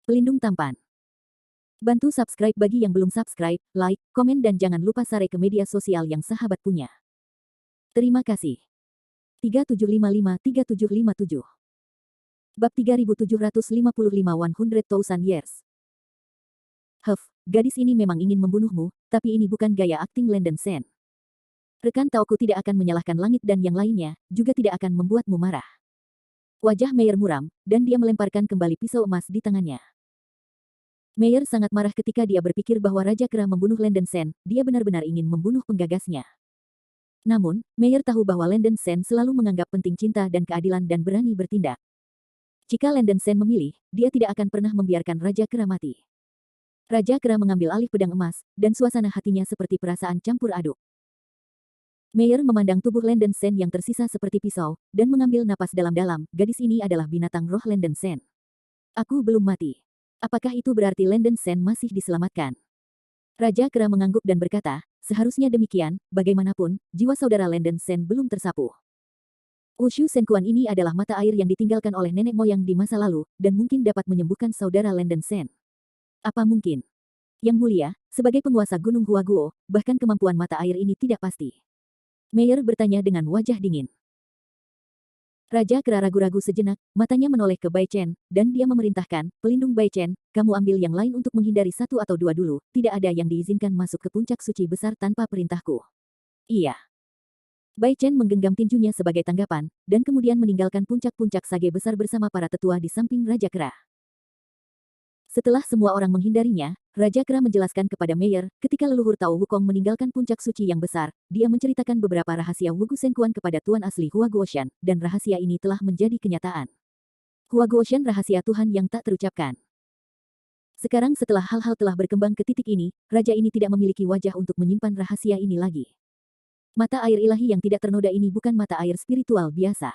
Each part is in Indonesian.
Pelindung tampan. Bantu subscribe bagi yang belum subscribe, like, komen dan jangan lupa share ke media sosial yang sahabat punya. Terima kasih. 3755-3757 Bab 3755 100,000 years. Gadis ini memang ingin membunuhmu, tapi ini bukan gaya akting Landen Sen. Rekan Taoku tidak akan menyalahkan langit dan yang lainnya, juga tidak akan membuatmu marah. Wajah Meyer muram, dan dia melemparkan kembali pisau emas di tangannya. Meyer sangat marah ketika dia berpikir bahwa Raja Kera membunuh Landen Sen, dia benar-benar ingin membunuh penggagasnya. Namun, Meyer tahu bahwa Landen Sen selalu menganggap penting cinta dan keadilan dan berani bertindak. Jika Landen Sen memilih, dia tidak akan pernah membiarkan Raja Kera mati. Raja Kera mengambil alih pedang emas, dan suasana hatinya seperti perasaan campur aduk. Meyer memandang tubuh Landen Sen yang tersisa seperti pisau, dan mengambil napas dalam-dalam, gadis ini adalah binatang roh Landen Sen. Aku belum mati. Apakah itu berarti Landen Sen masih diselamatkan? Raja Kera mengangguk dan berkata, seharusnya demikian, bagaimanapun, jiwa saudara Landen Sen belum tersapu. Wushu Senkuan ini adalah mata air yang ditinggalkan oleh nenek moyang di masa lalu, dan mungkin dapat menyembuhkan saudara Landen Sen. Apa mungkin? Yang mulia, sebagai penguasa Gunung Huaguo, bahkan kemampuan mata air ini tidak pasti. Meyer bertanya dengan wajah dingin. Raja Kera ragu-ragu sejenak, matanya menoleh ke Bai Chen, dan dia memerintahkan, pelindung Bai Chen, kamu ambil yang lain untuk menghindari satu atau dua dulu, tidak ada yang diizinkan masuk ke puncak suci besar tanpa perintahku. Iya. Bai Chen menggenggam tinjunya sebagai tanggapan, dan kemudian meninggalkan puncak-puncak sage besar bersama para tetua di samping Raja Kera. Setelah semua orang menghindarinya, Raja Kera menjelaskan kepada Meyer, ketika leluhur Tao Wukong meninggalkan puncak suci yang besar, dia menceritakan beberapa rahasia Wugu Senkuan kepada Tuan asli Huaguoshan, dan rahasia ini telah menjadi kenyataan. Huaguoshan rahasia Tuhan yang tak terucapkan. Sekarang setelah hal-hal telah berkembang ke titik ini, Raja ini tidak memiliki wajah untuk menyimpan rahasia ini lagi. Mata air ilahi yang tidak ternoda ini bukan mata air spiritual biasa.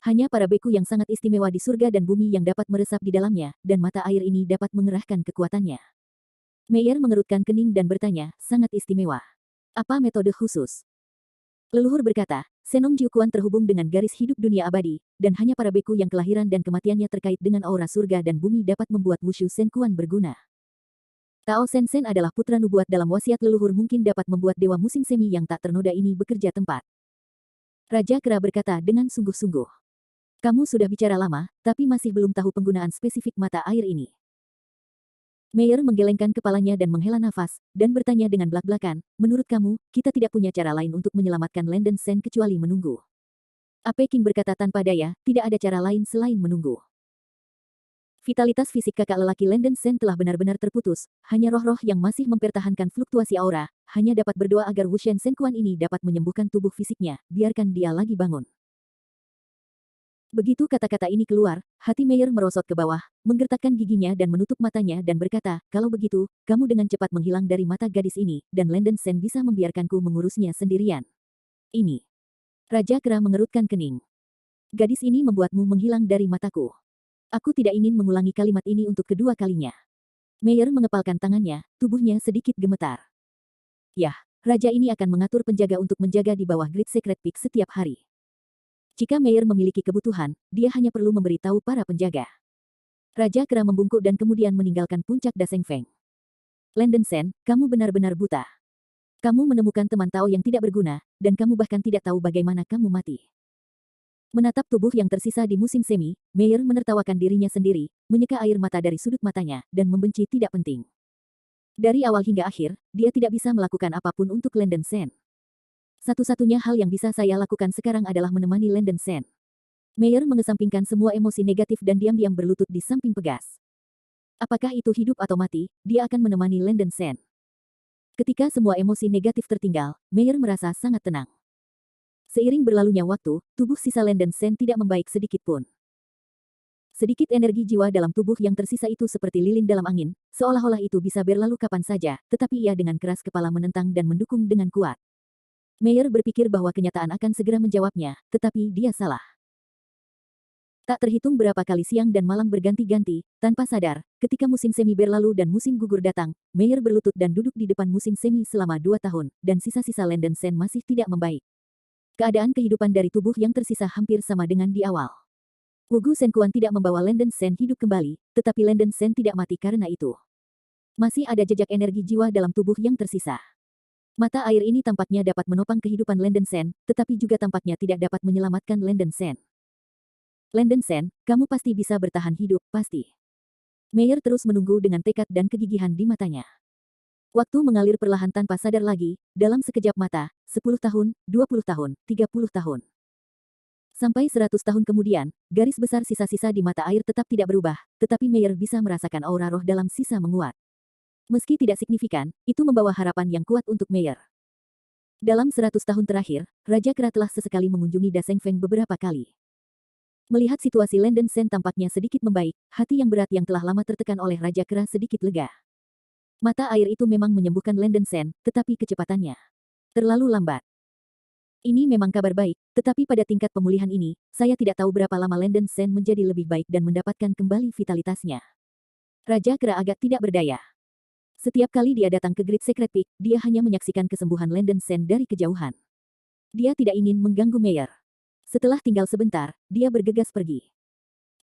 Hanya para beku yang sangat istimewa di surga dan bumi yang dapat meresap di dalamnya, dan mata air ini dapat mengerahkan kekuatannya. Meyer mengerutkan kening dan bertanya, sangat istimewa. Apa metode khusus? Leluhur berkata, Senong Jiuquan terhubung dengan garis hidup dunia abadi, dan hanya para beku yang kelahiran dan kematiannya terkait dengan aura surga dan bumi dapat membuat Wushu Senkuan berguna. Tao Sensen adalah putra nubuat dalam wasiat leluhur mungkin dapat membuat dewa musim semi yang tak ternoda ini bekerja tempat. Raja Kera berkata dengan sungguh-sungguh. Kamu sudah bicara lama, tapi masih belum tahu penggunaan spesifik mata air ini. Meyer menggelengkan kepalanya dan menghela nafas, dan bertanya dengan belak-belakan, menurut kamu, kita tidak punya cara lain untuk menyelamatkan Landen Sen kecuali menunggu. Ape King berkata tanpa daya, tidak ada cara lain selain menunggu. Vitalitas fisik kakak lelaki Landen Sen telah benar-benar terputus, hanya roh-roh yang masih mempertahankan fluktuasi aura, hanya dapat berdoa agar Wushen Senkuan ini dapat menyembuhkan tubuh fisiknya, biarkan dia lagi bangun. Begitu kata-kata ini keluar, hati Meyer merosot ke bawah, menggertakkan giginya dan menutup matanya dan berkata, kalau begitu, kamu dengan cepat menghilang dari mata gadis ini, dan Landen Sen bisa membiarkanku mengurusnya sendirian. Ini. Raja Kera mengerutkan kening. Gadis ini membuatmu menghilang dari mataku. Aku tidak ingin mengulangi kalimat ini untuk kedua kalinya. Meyer mengepalkan tangannya, tubuhnya sedikit gemetar. Yah, raja ini akan mengatur penjaga untuk menjaga di bawah Great Secret Peak setiap hari. Jika Meyer memiliki kebutuhan, dia hanya perlu memberitahu para penjaga. Raja Kera membungkuk dan kemudian meninggalkan puncak Daseng Feng. Landen Sen, kamu benar-benar buta. Kamu menemukan teman Tao yang tidak berguna, dan kamu bahkan tidak tahu bagaimana kamu mati. Menatap tubuh yang tersisa di musim semi, Meyer menertawakan dirinya sendiri, menyeka air mata dari sudut matanya, dan membenci tidak penting. Dari awal hingga akhir, dia tidak bisa melakukan apapun untuk Landen Sen. Satu-satunya hal yang bisa saya lakukan sekarang adalah menemani Landen Sen. Meyer mengesampingkan semua emosi negatif dan diam-diam berlutut di samping pegas. Apakah itu hidup atau mati, dia akan menemani Landen Sen. Ketika semua emosi negatif tertinggal, Meyer merasa sangat tenang. Seiring berlalunya waktu, tubuh sisa Landen Sen tidak membaik sedikit pun. Sedikit energi jiwa dalam tubuh yang tersisa itu seperti lilin dalam angin, seolah-olah itu bisa berlalu kapan saja, tetapi ia dengan keras kepala menentang dan mendukung dengan kuat. Meyer berpikir bahwa kenyataan akan segera menjawabnya, tetapi dia salah. Tak terhitung berapa kali siang dan malam berganti-ganti, tanpa sadar, ketika musim semi berlalu dan musim gugur datang, Meyer berlutut dan duduk di depan musim semi selama 2 tahun, dan sisa-sisa Landen Sen masih tidak membaik. Keadaan kehidupan dari tubuh yang tersisa hampir sama dengan di awal. Wu Gu Shenkuan tidak membawa Landen Shen hidup kembali, tetapi Landen Shen tidak mati karena itu. Masih ada jejak energi jiwa dalam tubuh yang tersisa. Mata air ini tampaknya dapat menopang kehidupan Landen Shen, tetapi juga tampaknya tidak dapat menyelamatkan Landen Shen. Landen Shen, kamu pasti bisa bertahan hidup, pasti. Meyer terus menunggu dengan tekad dan kegigihan di matanya. Waktu mengalir perlahan tanpa sadar lagi, dalam sekejap mata, 10 tahun, 20 tahun, 30 tahun. Sampai 100 tahun kemudian, garis besar sisa-sisa di mata air tetap tidak berubah, tetapi Meyer bisa merasakan aura roh dalam sisa menguat. Meski tidak signifikan, itu membawa harapan yang kuat untuk Meyer. Dalam 100 tahun terakhir, Raja Kera telah sesekali mengunjungi Da Seng Feng beberapa kali. Melihat situasi Landen Shen tampaknya sedikit membaik, hati yang berat yang telah lama tertekan oleh Raja Kera sedikit lega. Mata air itu memang menyembuhkan Landen Shen, tetapi kecepatannya terlalu lambat. Ini memang kabar baik, tetapi pada tingkat pemulihan ini, saya tidak tahu berapa lama Landen Shen menjadi lebih baik dan mendapatkan kembali vitalitasnya. Raja Kera agak tidak berdaya. Setiap kali dia datang ke Great Secret Peak, dia hanya menyaksikan kesembuhan Landen Shen dari kejauhan. Dia tidak ingin mengganggu Meyer. Setelah tinggal sebentar, dia bergegas pergi.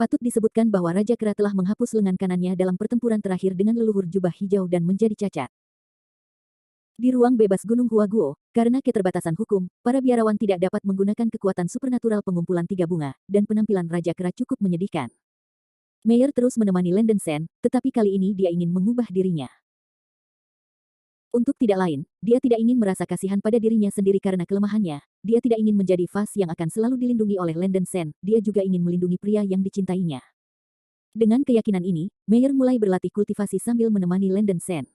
Patut disebutkan bahwa Raja Kera telah menghapus lengan kanannya dalam pertempuran terakhir dengan leluhur jubah hijau dan menjadi cacat. Di ruang bebas Gunung Huaguo, karena keterbatasan hukum, para biarawan tidak dapat menggunakan kekuatan supernatural pengumpulan tiga bunga, dan penampilan Raja Kera cukup menyedihkan. Meyer terus menemani Landen Shen, tetapi kali ini dia ingin mengubah dirinya. Untuk tidak lain, dia tidak ingin merasa kasihan pada dirinya sendiri karena kelemahannya, dia tidak ingin menjadi Fas yang akan selalu dilindungi oleh Landen Shen, dia juga ingin melindungi pria yang dicintainya. Dengan keyakinan ini, Meyer mulai berlatih kultivasi sambil menemani Landen Shen.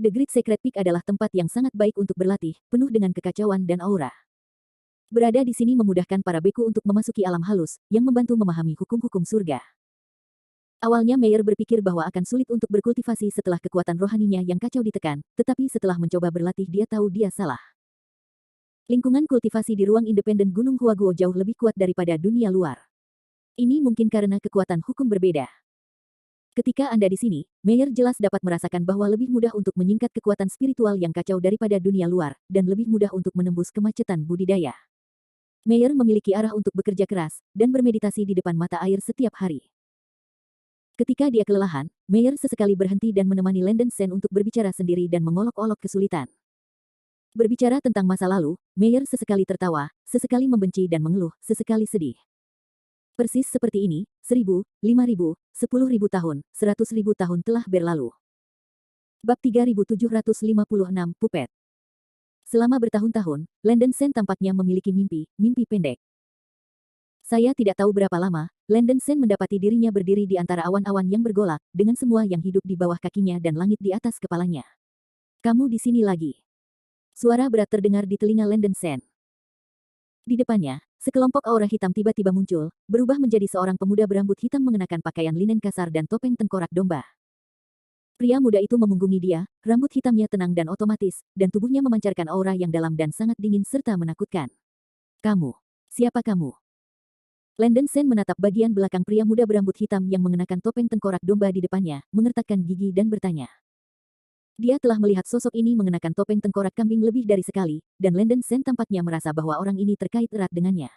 The Great Secret Peak adalah tempat yang sangat baik untuk berlatih, penuh dengan kekacauan dan aura. Berada di sini memudahkan para beku untuk memasuki alam halus, yang membantu memahami hukum-hukum surga. Awalnya Meyer berpikir bahwa akan sulit untuk berkultivasi setelah kekuatan rohaninya yang kacau ditekan, tetapi setelah mencoba berlatih dia tahu dia salah. Lingkungan kultivasi di ruang independen Gunung Huaguo jauh lebih kuat daripada dunia luar. Ini mungkin karena kekuatan hukum berbeda. Ketika Anda di sini, Meyer jelas dapat merasakan bahwa lebih mudah untuk menyingkat kekuatan spiritual yang kacau daripada dunia luar, dan lebih mudah untuk menembus kemacetan budidaya. Meyer memiliki arah untuk bekerja keras, dan bermeditasi di depan mata air setiap hari. Ketika dia kelelahan, Meyer sesekali berhenti dan menemani Landen Shen untuk berbicara sendiri dan mengolok-olok kesulitan. Berbicara tentang masa lalu, Meyer sesekali tertawa, sesekali membenci dan mengeluh, sesekali sedih. Persis seperti ini, 1000, 5000, 10.000 tahun, 100.000 tahun telah berlalu. Bab 3756 Pupet. Selama bertahun-tahun, Landen Shen tampaknya memiliki mimpi pendek. Saya tidak tahu berapa lama, Landen Shen mendapati dirinya berdiri di antara awan-awan yang bergolak, dengan semua yang hidup di bawah kakinya dan langit di atas kepalanya. Kamu di sini lagi. Suara berat terdengar di telinga Landen Shen. Di depannya, sekelompok aura hitam tiba-tiba muncul, berubah menjadi seorang pemuda berambut hitam mengenakan pakaian linen kasar dan topeng tengkorak domba. Pria muda itu memunggungi dia, rambut hitamnya tenang dan otomatis, dan tubuhnya memancarkan aura yang dalam dan sangat dingin serta menakutkan. Kamu. Siapa kamu? Landen Shen menatap bagian belakang pria muda berambut hitam yang mengenakan topeng tengkorak domba di depannya, mengertakkan gigi dan bertanya. Dia telah melihat sosok ini mengenakan topeng tengkorak kambing lebih dari sekali, dan Landen Shen tampaknya merasa bahwa orang ini terkait erat dengannya.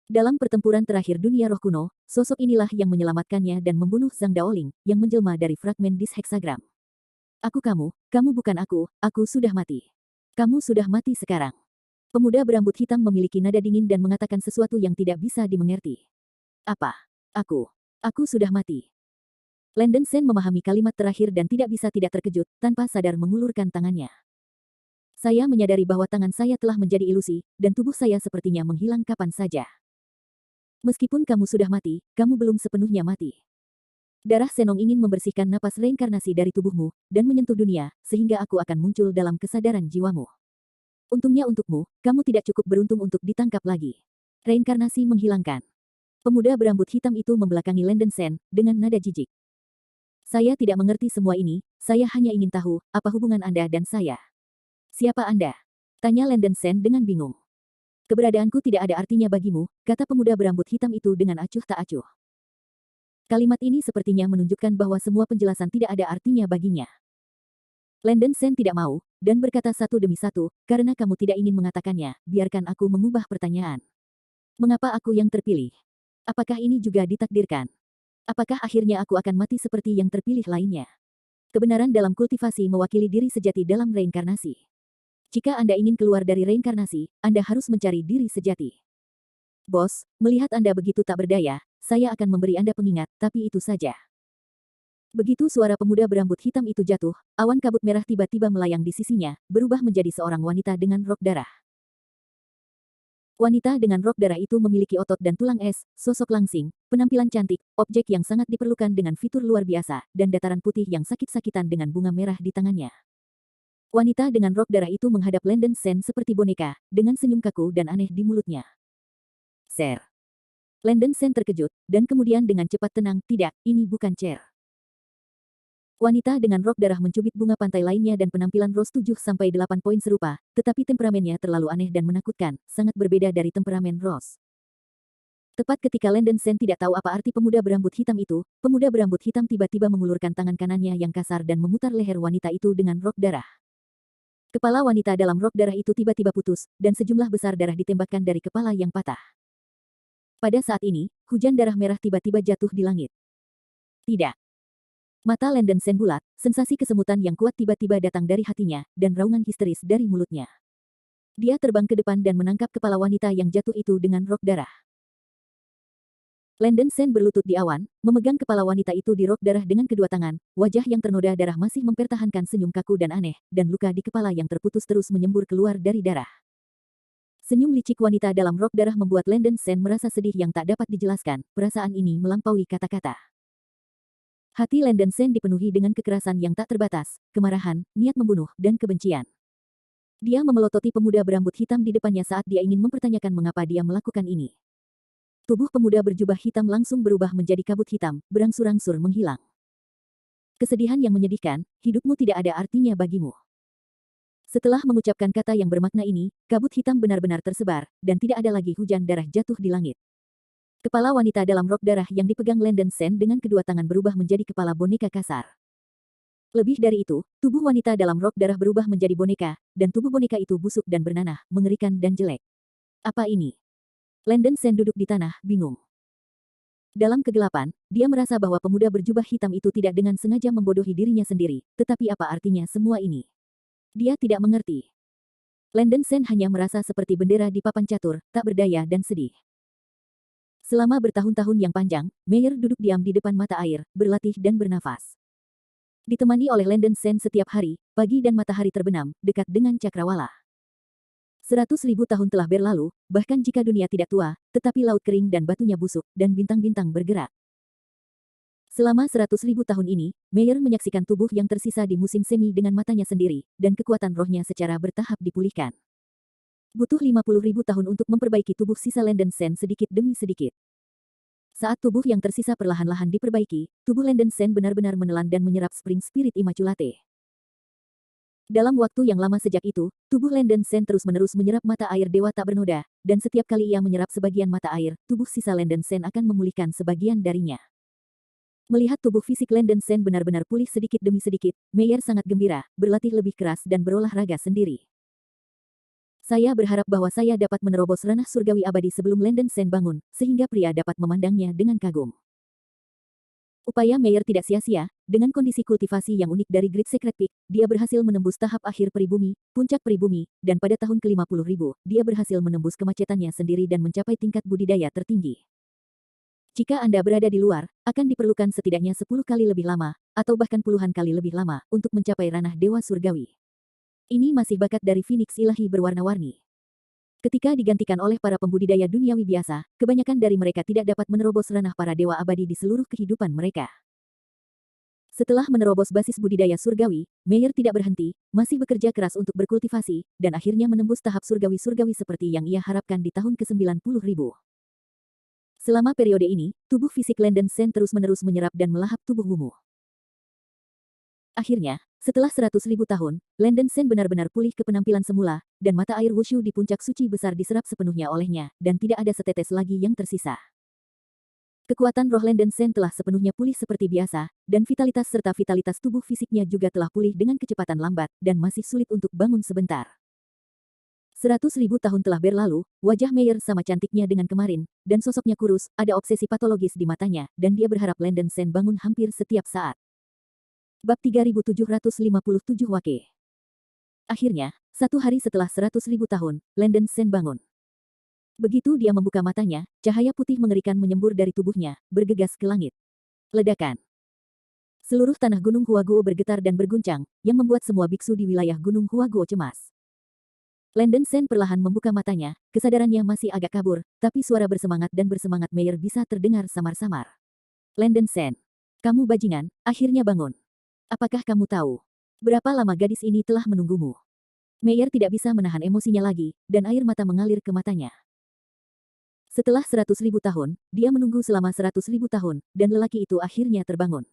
Dalam pertempuran terakhir dunia roh kuno, sosok inilah yang menyelamatkannya dan membunuh Zhang Daoling, yang menjelma dari fragmen dis heksagram. Kamu bukan aku sudah mati. Kamu sudah mati sekarang. Pemuda berambut hitam memiliki nada dingin dan mengatakan sesuatu yang tidak bisa dimengerti. Apa? Aku sudah mati. Landen Shen memahami kalimat terakhir dan tidak bisa tidak terkejut, tanpa sadar mengulurkan tangannya. Saya menyadari bahwa tangan saya telah menjadi ilusi, dan tubuh saya sepertinya menghilang kapan saja. Meskipun kamu sudah mati, kamu belum sepenuhnya mati. Darah Senong ingin membersihkan napas reinkarnasi dari tubuhmu, dan menyentuh dunia, sehingga aku akan muncul dalam kesadaran jiwamu. Untungnya untukmu, kamu tidak cukup beruntung untuk ditangkap lagi. Reinkarnasi menghilangkan. Pemuda berambut hitam itu membelakangi Landen Shen, dengan nada jijik. Saya tidak mengerti semua ini, saya hanya ingin tahu, apa hubungan Anda dan saya? Siapa Anda? Tanya Landen Shen dengan bingung. Keberadaanku tidak ada artinya bagimu, kata pemuda berambut hitam itu dengan acuh tak acuh. Kalimat ini sepertinya menunjukkan bahwa semua penjelasan tidak ada artinya baginya. Landen Shen tidak mau, dan berkata satu demi satu, karena kamu tidak ingin mengatakannya, biarkan aku mengubah pertanyaan. Mengapa aku yang terpilih? Apakah ini juga ditakdirkan? Apakah akhirnya aku akan mati seperti yang terpilih lainnya? Kebenaran dalam kultivasi mewakili diri sejati dalam reinkarnasi. Jika Anda ingin keluar dari reinkarnasi, Anda harus mencari diri sejati. Bos, melihat Anda begitu tak berdaya, saya akan memberi Anda pengingat, tapi itu saja. Begitu suara pemuda berambut hitam itu jatuh, awan kabut merah tiba-tiba melayang di sisinya, berubah menjadi seorang wanita dengan rok darah. Wanita dengan rok darah itu memiliki otot dan tulang es, sosok langsing, penampilan cantik, objek yang sangat diperlukan dengan fitur luar biasa, dan dataran putih yang sakit-sakitan dengan bunga merah di tangannya. Wanita dengan rok darah itu menghadap Landon Sen seperti boneka, dengan senyum kaku dan aneh di mulutnya. Sir. Landon Sen terkejut, dan kemudian dengan cepat tenang, tidak, ini bukan Cher. Wanita dengan rok darah mencubit bunga pantai lainnya dan penampilan Rose 7-8 poin serupa, tetapi temperamennya terlalu aneh dan menakutkan, sangat berbeda dari temperamen Rose. Tepat ketika Landon Sen tidak tahu apa arti pemuda berambut hitam itu, pemuda berambut hitam tiba-tiba mengulurkan tangan kanannya yang kasar dan memutar leher wanita itu dengan rok darah. Kepala wanita dalam rok darah itu tiba-tiba putus, dan sejumlah besar darah ditembakkan dari kepala yang patah. Pada saat ini, hujan darah merah tiba-tiba jatuh di langit. Tidak. Mata Landon Sen bulat, sensasi kesemutan yang kuat tiba-tiba datang dari hatinya, dan raungan histeris dari mulutnya. Dia terbang ke depan dan menangkap kepala wanita yang jatuh itu dengan rok darah. Landon Sen berlutut di awan, memegang kepala wanita itu di rok darah dengan kedua tangan, wajah yang ternoda darah masih mempertahankan senyum kaku dan aneh, dan luka di kepala yang terputus terus menyembur keluar dari darah. Senyum licik wanita dalam rok darah membuat Landon Sen merasa sedih yang tak dapat dijelaskan, perasaan ini melampaui kata-kata. Hati Landon Sen dipenuhi dengan kekerasan yang tak terbatas, kemarahan, niat membunuh, dan kebencian. Dia memelototi pemuda berambut hitam di depannya saat dia ingin mempertanyakan mengapa dia melakukan ini. Tubuh pemuda berjubah hitam langsung berubah menjadi kabut hitam, berangsur-angsur menghilang. Kesedihan yang menyedihkan, hidupmu tidak ada artinya bagimu. Setelah mengucapkan kata yang bermakna ini, kabut hitam benar-benar tersebar, dan tidak ada lagi hujan darah jatuh di langit. Kepala wanita dalam rok darah yang dipegang Landon Sen dengan kedua tangan berubah menjadi kepala boneka kasar. Lebih dari itu, tubuh wanita dalam rok darah berubah menjadi boneka, dan tubuh boneka itu busuk dan bernanah, mengerikan dan jelek. Apa ini? Landon Sen duduk di tanah, bingung. Dalam kegelapan, dia merasa bahwa pemuda berjubah hitam itu tidak dengan sengaja membodohi dirinya sendiri, tetapi apa artinya semua ini? Dia tidak mengerti. Landon Sen hanya merasa seperti bendera di papan catur, tak berdaya dan sedih. Selama bertahun-tahun yang panjang, Meyer duduk diam di depan mata air, berlatih dan bernafas. Ditemani oleh Landon Sen setiap hari, pagi dan matahari terbenam, dekat dengan cakrawala. 100.000 tahun telah berlalu, bahkan jika dunia tidak tua, tetapi laut kering dan batunya busuk, dan bintang-bintang bergerak. Selama 100.000 tahun ini, Meyer menyaksikan tubuh yang tersisa di musim semi dengan matanya sendiri, dan kekuatan rohnya secara bertahap dipulihkan. Butuh 50.000 tahun untuk memperbaiki tubuh sisa Landon Sen sedikit demi sedikit. Saat tubuh yang tersisa perlahan-lahan diperbaiki, tubuh Landon Sen benar-benar menelan dan menyerap Spring Spirit Immaculate. Dalam waktu yang lama sejak itu, tubuh Landon Sen terus-menerus menyerap mata air dewa tak bernoda, dan setiap kali ia menyerap sebagian mata air, tubuh sisa Landon Sen akan memulihkan sebagian darinya. Melihat tubuh fisik Landon Sen benar-benar pulih sedikit demi sedikit, Meyer sangat gembira, berlatih lebih keras dan berolahraga sendiri. Saya berharap bahwa saya dapat menerobos ranah surgawi abadi sebelum Landon Sen bangun, sehingga pria dapat memandangnya dengan kagum. Upaya Meyer tidak sia-sia, dengan kondisi kultivasi yang unik dari Great Secret Peak, dia berhasil menembus tahap akhir peribumi, puncak peribumi, dan pada tahun ke-50.000, dia berhasil menembus kemacetannya sendiri dan mencapai tingkat budidaya tertinggi. Jika Anda berada di luar, akan diperlukan setidaknya 10 kali lebih lama, atau bahkan puluhan kali lebih lama, untuk mencapai ranah dewa surgawi. Ini masih bakat dari Phoenix ilahi berwarna-warni. Ketika digantikan oleh para pembudidaya duniawi biasa, kebanyakan dari mereka tidak dapat menerobos ranah para dewa abadi di seluruh kehidupan mereka. Setelah menerobos basis budidaya surgawi, Meyer tidak berhenti, masih bekerja keras untuk berkultivasi, dan akhirnya menembus tahap surgawi-surgawi seperti yang ia harapkan di tahun ke-90.000. Selama periode ini, tubuh fisik Landon Sen terus-menerus menyerap dan melahap tubuh Wumu. Akhirnya, setelah 100.000 tahun, Landon Sen benar-benar pulih ke penampilan semula, dan mata air wushu di puncak suci besar diserap sepenuhnya olehnya, dan tidak ada setetes lagi yang tersisa. Kekuatan roh Landon Sen telah sepenuhnya pulih seperti biasa, dan vitalitas serta vitalitas tubuh fisiknya juga telah pulih dengan kecepatan lambat, dan masih sulit untuk bangun sebentar. 100.000 tahun telah berlalu, wajah Meyer sama cantiknya dengan kemarin, dan sosoknya kurus, ada obsesi patologis di matanya, dan dia berharap Landen Sen bangun hampir setiap saat. Bab 3757 Wake. Akhirnya, satu hari setelah 100.000 tahun, Landen Sen bangun. Begitu dia membuka matanya, cahaya putih mengerikan menyembur dari tubuhnya, bergegas ke langit. Ledakan. Seluruh tanah Gunung Huaguo bergetar dan berguncang, yang membuat semua biksu di wilayah Gunung Huaguo cemas. Landen Sen perlahan membuka matanya, kesadarannya masih agak kabur, tapi suara bersemangat dan bersemangat Meyer bisa terdengar samar-samar. Landen Sen, kamu bajingan, akhirnya bangun. Apakah kamu tahu berapa lama gadis ini telah menunggumu? Meyer tidak bisa menahan emosinya lagi, dan air mata mengalir ke matanya. Setelah 100.000 tahun, dia menunggu selama 100.000 tahun, dan lelaki itu akhirnya terbangun.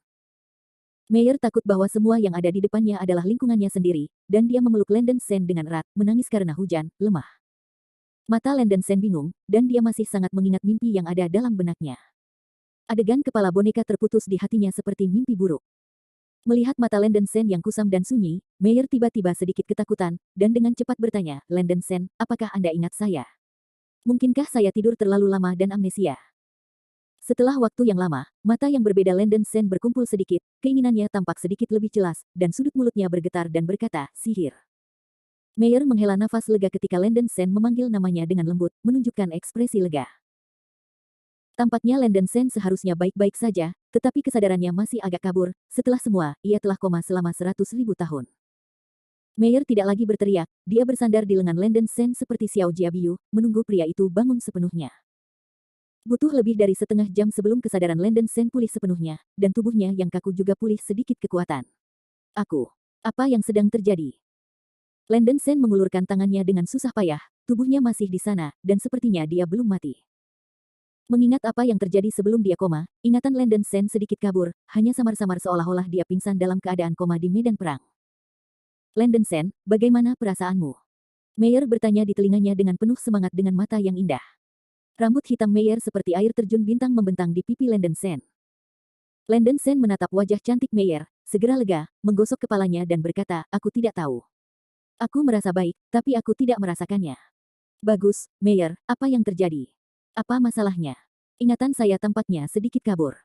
Meyer takut bahwa semua yang ada di depannya adalah lingkungannya sendiri, dan dia memeluk Landen Sen dengan erat, menangis karena hujan, lemah. Mata Landen Sen bingung, dan dia masih sangat mengingat mimpi yang ada dalam benaknya. Adegan kepala boneka terputus di hatinya seperti mimpi buruk. Melihat mata Landen Sen yang kusam dan sunyi, Meyer tiba-tiba sedikit ketakutan, dan dengan cepat bertanya, Landen Sen, apakah Anda ingat saya? Mungkinkah saya tidur terlalu lama dan amnesia? Setelah waktu yang lama, mata yang berbeda Landen Sen berkumpul sedikit, keinginannya tampak sedikit lebih jelas, dan sudut mulutnya bergetar dan berkata, sihir. Meyer menghela nafas lega ketika Landen Sen memanggil namanya dengan lembut, menunjukkan ekspresi lega. Tampaknya Landen Sen seharusnya baik-baik saja, tetapi kesadarannya masih agak kabur, setelah semua, ia telah koma selama 100.000 tahun. Meyer tidak lagi berteriak, dia bersandar di lengan Landen Sen seperti Xiao Jiabiu, menunggu pria itu bangun sepenuhnya. Butuh lebih dari setengah jam sebelum kesadaran Landen Sen pulih sepenuhnya, dan tubuhnya yang kaku juga pulih sedikit kekuatan. Apa yang sedang terjadi? Landen Sen mengulurkan tangannya dengan susah payah, tubuhnya masih di sana, dan sepertinya dia belum mati. Mengingat apa yang terjadi sebelum dia koma, ingatan Landen Sen sedikit kabur, hanya samar-samar seolah-olah dia pingsan dalam keadaan koma di medan perang. Landen Sen, bagaimana perasaanmu? Meyer bertanya di telinganya dengan penuh semangat dengan mata yang indah. Rambut hitam Meyer seperti air terjun bintang membentang di pipi Landen Sen. Landen Sen menatap wajah cantik Meyer, segera lega, menggosok kepalanya dan berkata, aku tidak tahu. Aku merasa baik, tapi aku tidak merasakannya. Bagus, Meyer, apa yang terjadi? Apa masalahnya? Ingatan saya tampaknya sedikit kabur.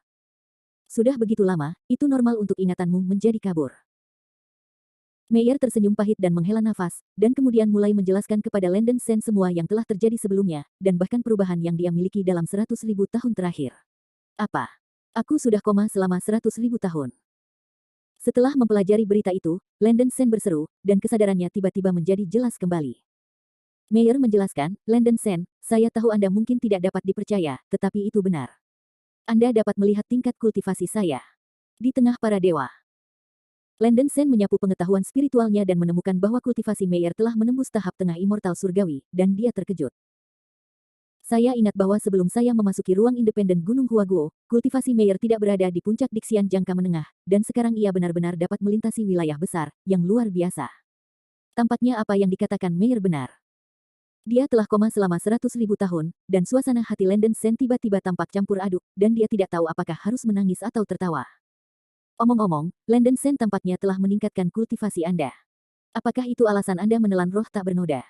Sudah begitu lama, itu normal untuk ingatanmu menjadi kabur. Meyer tersenyum pahit dan menghela nafas, dan kemudian mulai menjelaskan kepada Landen Sen semua yang telah terjadi sebelumnya, dan bahkan perubahan yang dia miliki dalam 100.000 tahun terakhir. Apa? Aku sudah koma selama 100.000 tahun. Setelah mempelajari berita itu, Landen Sen berseru, dan kesadarannya tiba-tiba menjadi jelas kembali. Meyer menjelaskan, Landen Sen, saya tahu Anda mungkin tidak dapat dipercaya, tetapi itu benar. Anda dapat melihat tingkat kultivasi saya di tengah para dewa. Landen Sen menyapu pengetahuan spiritualnya dan menemukan bahwa kultivasi Meyer telah menembus tahap tengah immortal surgawi, dan dia terkejut. Saya ingat bahwa sebelum saya memasuki ruang independen Gunung Huaguo, kultivasi Meyer tidak berada di puncak diksian jangka menengah, dan sekarang ia benar-benar dapat melintasi wilayah besar, yang luar biasa. Tampaknya apa yang dikatakan Meyer benar. Dia telah koma selama 100.000 tahun, dan suasana hati Landen Sen tiba-tiba tampak campur aduk, dan dia tidak tahu apakah harus menangis atau tertawa. Omong-omong, Landen Sen tampaknya telah meningkatkan kultivasi Anda. Apakah itu alasan Anda menelan roh tak bernoda?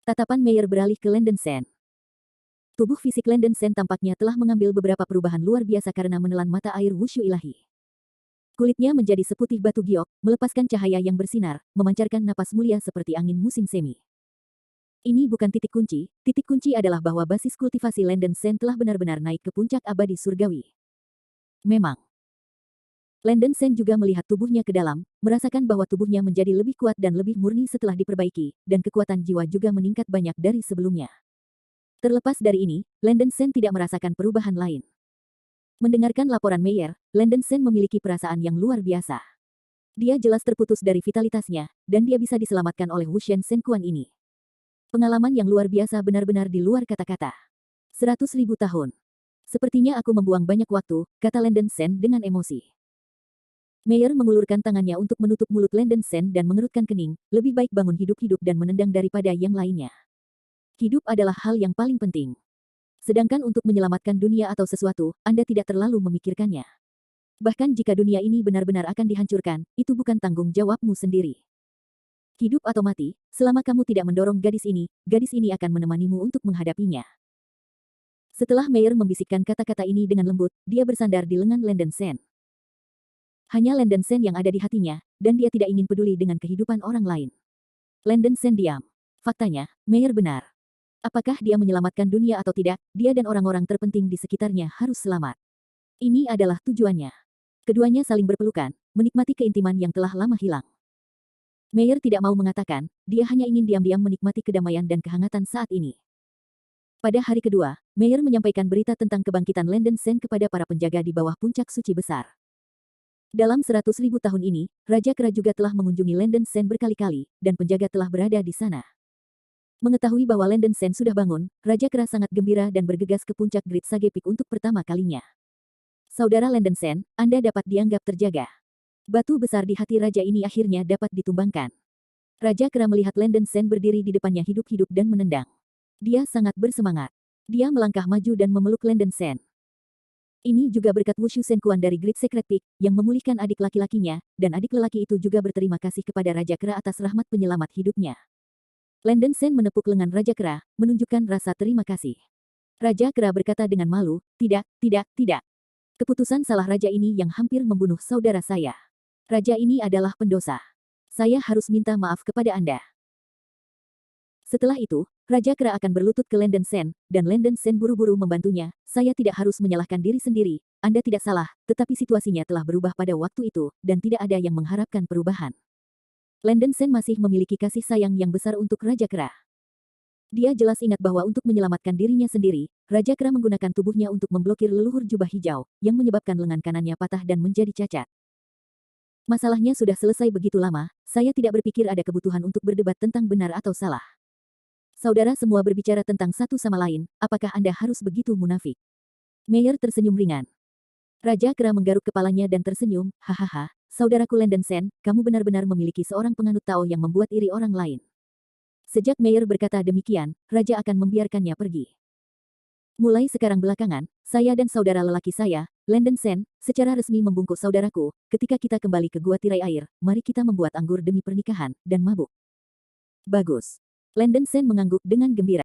Tatapan Meyer beralih ke Landen Sen. Tubuh fisik Landen Sen tampaknya telah mengambil beberapa perubahan luar biasa karena menelan mata air wushu ilahi. Kulitnya menjadi seputih batu giok, melepaskan cahaya yang bersinar, memancarkan napas mulia seperti angin musim semi. Ini bukan titik kunci adalah bahwa basis kultivasi Landen Sen telah benar-benar naik ke puncak abadi surgawi. Memang. Landen Sen juga melihat tubuhnya ke dalam, merasakan bahwa tubuhnya menjadi lebih kuat dan lebih murni setelah diperbaiki, dan kekuatan jiwa juga meningkat banyak dari sebelumnya. Terlepas dari ini, Landen Sen tidak merasakan perubahan lain. Mendengarkan laporan Meyer, Landen Sen memiliki perasaan yang luar biasa. Dia jelas terputus dari vitalitasnya, dan dia bisa diselamatkan oleh Wushen Senkuan ini. Pengalaman yang luar biasa benar-benar di luar kata-kata. 100.000 tahun. Sepertinya aku membuang banyak waktu, kata Landen Sen dengan emosi. Meyer mengulurkan tangannya untuk menutup mulut Landen Sen dan mengerutkan kening, lebih baik bangun hidup-hidup dan menendang daripada yang lainnya. Hidup adalah hal yang paling penting. Sedangkan untuk menyelamatkan dunia atau sesuatu, Anda tidak terlalu memikirkannya. Bahkan jika dunia ini benar-benar akan dihancurkan, itu bukan tanggung jawabmu sendiri. Hidup atau mati, selama kamu tidak mendorong gadis ini akan menemanimu untuk menghadapinya. Setelah Meyer membisikkan kata-kata ini dengan lembut, dia bersandar di lengan Landen Sen. Hanya Landen Sen yang ada di hatinya, dan dia tidak ingin peduli dengan kehidupan orang lain. Landen Sen diam. Faktanya, Meyer benar. Apakah dia menyelamatkan dunia atau tidak, dia dan orang-orang terpenting di sekitarnya harus selamat. Ini adalah tujuannya. Keduanya saling berpelukan, menikmati keintiman yang telah lama hilang. Meyer tidak mau mengatakan, dia hanya ingin diam-diam menikmati kedamaian dan kehangatan saat ini. Pada hari kedua, Meyer menyampaikan berita tentang kebangkitan Landen Sen kepada para penjaga di bawah puncak suci besar. Dalam 100.000 tahun ini, Raja Kera juga telah mengunjungi Landen Sen berkali-kali, dan penjaga telah berada di sana. Mengetahui bahwa Landen Sen sudah bangun, Raja Kera sangat gembira dan bergegas ke puncak Great Sage Peak untuk pertama kalinya. Saudara Landen Sen, Anda dapat dianggap terjaga. Batu besar di hati raja ini akhirnya dapat ditumbangkan. Raja Kera melihat Landen Sen berdiri di depannya hidup-hidup dan menendang. Dia sangat bersemangat. Dia melangkah maju dan memeluk Landen Sen. Ini juga berkat Wushu Senkuan dari Great Secret Peak, yang memulihkan adik laki-lakinya, dan adik lelaki itu juga berterima kasih kepada Raja Kera atas rahmat penyelamat hidupnya. Landen Sen menepuk lengan Raja Kera, menunjukkan rasa terima kasih. Raja Kera berkata dengan malu, tidak. Keputusan salah raja ini yang hampir membunuh saudara saya. Raja ini adalah pendosa. Saya harus minta maaf kepada Anda. Setelah itu, Raja Kera akan berlutut ke Landen Sen, dan Landen Sen buru-buru membantunya. Saya tidak harus menyalahkan diri sendiri. Anda tidak salah, tetapi situasinya telah berubah pada waktu itu, dan tidak ada yang mengharapkan perubahan. Landen Sen masih memiliki kasih sayang yang besar untuk Raja Kera. Dia jelas ingat bahwa untuk menyelamatkan dirinya sendiri, Raja Kera menggunakan tubuhnya untuk memblokir leluhur jubah hijau, yang menyebabkan lengan kanannya patah dan menjadi cacat. Masalahnya sudah selesai begitu lama, saya tidak berpikir ada kebutuhan untuk berdebat tentang benar atau salah. Saudara semua berbicara tentang satu sama lain, apakah Anda harus begitu munafik? Meyer tersenyum ringan. Raja Kera menggaruk kepalanya dan tersenyum, hahaha, saudaraku Landen Sen, kamu benar-benar memiliki seorang penganut Tao yang membuat iri orang lain. Sejak Meyer berkata demikian, Raja akan membiarkannya pergi. Mulai sekarang belakangan, saya dan saudara lelaki saya, Landen Sen, secara resmi membungkuk saudaraku, ketika kita kembali ke gua tirai air, mari kita membuat anggur demi pernikahan, dan mabuk. Bagus. Landen Sen mengangguk dengan gembira.